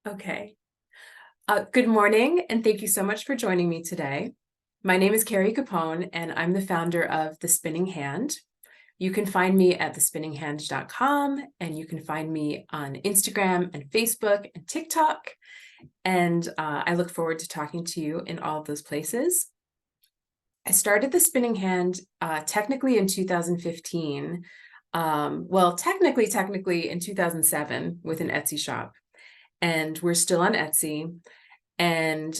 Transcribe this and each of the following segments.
Okay. Good morning, and thank you so much for joining me today. My name is Kari Capone, and I'm the founder of The Spinning Hand. You can find me at thespinninghand.com, and you can find me on Instagram and Facebook and TikTok. And I look forward to talking to you in all of those places. I started The Spinning Hand technically in 2015. Technically in 2007 with an Etsy shop. And we're still on Etsy. And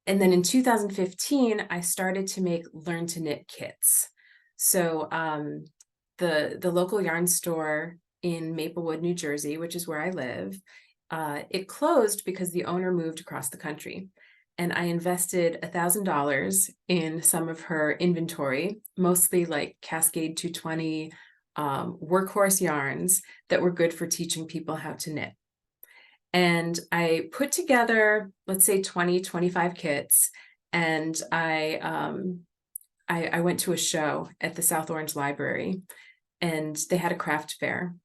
then in 2015, I started to make learn to knit kits. So the local yarn store in Maplewood, New Jersey, which is where I live, it closed because the owner moved across the country. And I invested $1,000 in some of her inventory, mostly like Cascade 220 workhorse yarns that were good for teaching people how to knit. And I put together, let's say 20, 25 kits, and I went to a show at the South Orange Library, and they had a craft fair.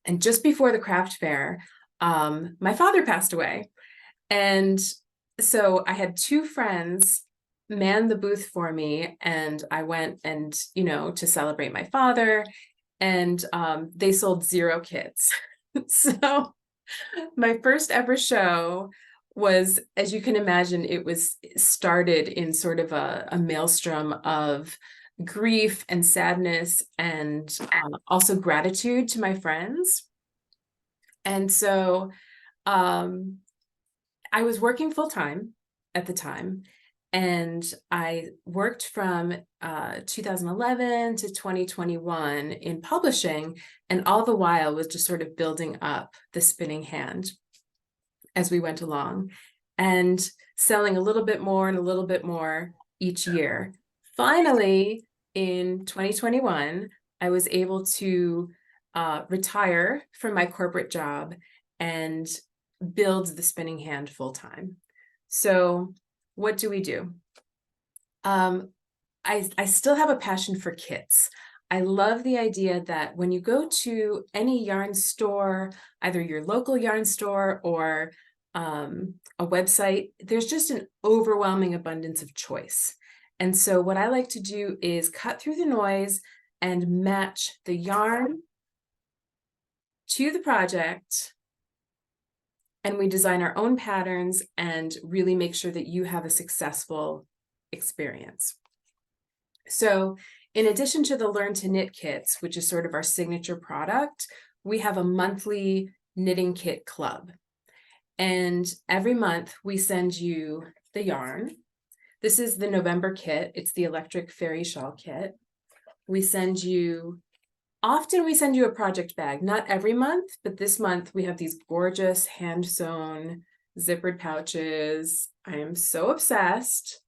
And just before the craft fair, my father passed away. And so I had two friends man the booth for me, and I went and, to celebrate my father, and they sold 0 kits. So my first ever show was, as you can imagine, it was started in sort of a maelstrom of grief and sadness and also gratitude to my friends. And so I was working full time at the time, and I worked from 2011 to 2021 in publishing, and all the while was just sort of building up the Spinning Hand as we went along and selling a little bit more and a little bit more each year. Finally, in 2021, I was able to retire from my corporate job and build the Spinning Hand full time. So what do we do? I still have a passion for kits. I love the idea that when you go to any yarn store, either your local yarn store or a website, there's just an overwhelming abundance of choice. And so what I like to do is cut through the noise and match the yarn to the project. And we design our own patterns and really make sure that you have a successful experience. So in addition to the Learn to Knit kits, which is sort of our signature product, we have a monthly knitting kit club. And every month we send you the yarn. This is the November kit. It's the Electric Fairy Shawl kit. Often we send you a project bag, not every month, but this month we have these gorgeous hand-sewn zippered pouches. I am so obsessed,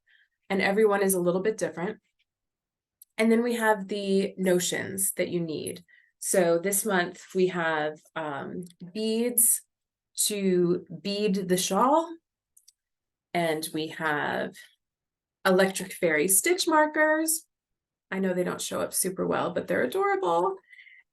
and everyone is a little bit different. And then we have the notions that you need. So this month we have beads to bead the shawl, and we have electric fairy stitch markers. I know they don't show up super well, but they're adorable.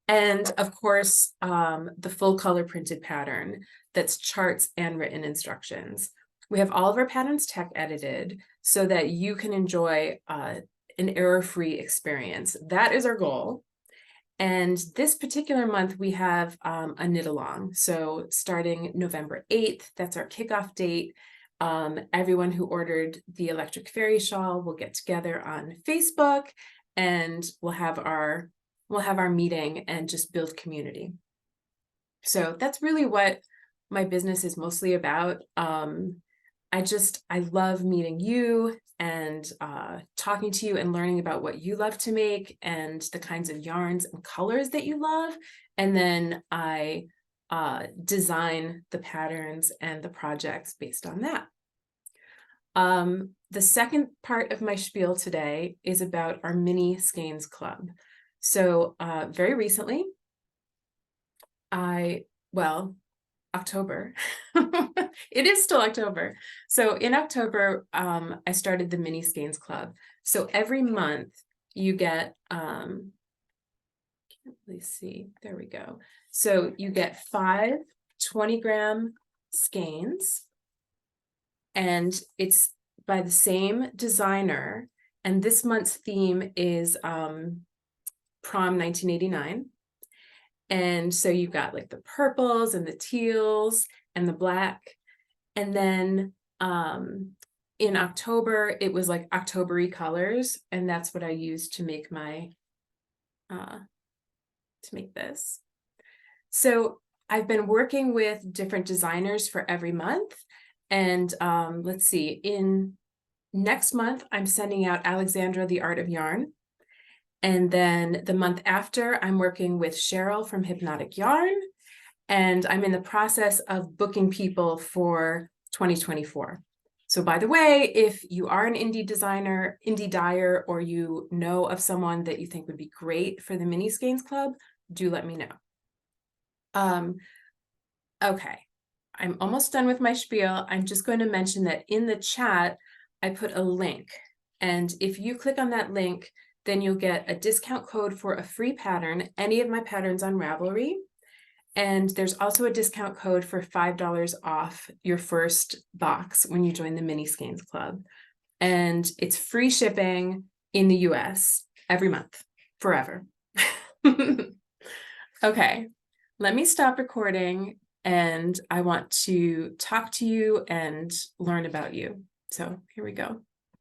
And of course, the full color printed pattern that's charts and written instructions. We have all of our patterns tech edited so that you can enjoy an error-free experience. That is our goal. And this particular month, we have a knit along. So starting November 8th, that's our kickoff date. Everyone who ordered the Electric Fairy Shawl will get together on Facebook, and we'll have our meeting and just build community. So that's really what my business is mostly about. I love meeting you and talking to you and learning about what you love to make and the kinds of yarns and colors that you love. And then I design the patterns and the projects based on that. The second part of my spiel today is about our mini Skeins Club. So very recently, October, it is still October. So in October, I started the Mini Skeins Club. So every month you get, can't really see, there we go. So you get 5 20-gram skeins, and it's by the same designer. And this month's theme is prom 1989. And so you've got like the purples and the teals and the black. And then in October, it was like October-y colors. And that's what I used to make my, to make this. So I've been working with different designers for every month. And let's see, in next month, I'm sending out Alexandra, the Art of Yarn. And then the month after, I'm working with Cheryl from Hypnotic Yarn. And I'm in the process of booking people for 2024. So by the way, if you are an indie designer, indie dyer, or you know of someone that you think would be great for the Mini Skeins Club, do let me know. Okay, I'm almost done with my spiel. I'm just going to mention that in the chat, I put a link. And if you click on that link, then you'll get a discount code for a free pattern, any of my patterns on Ravelry. And there's also a discount code for $5 off your first box when you join the Mini Skeins Club. And it's free shipping in the US every month, forever. Okay, let me stop recording, and I want to talk to you and learn about you. So here we go.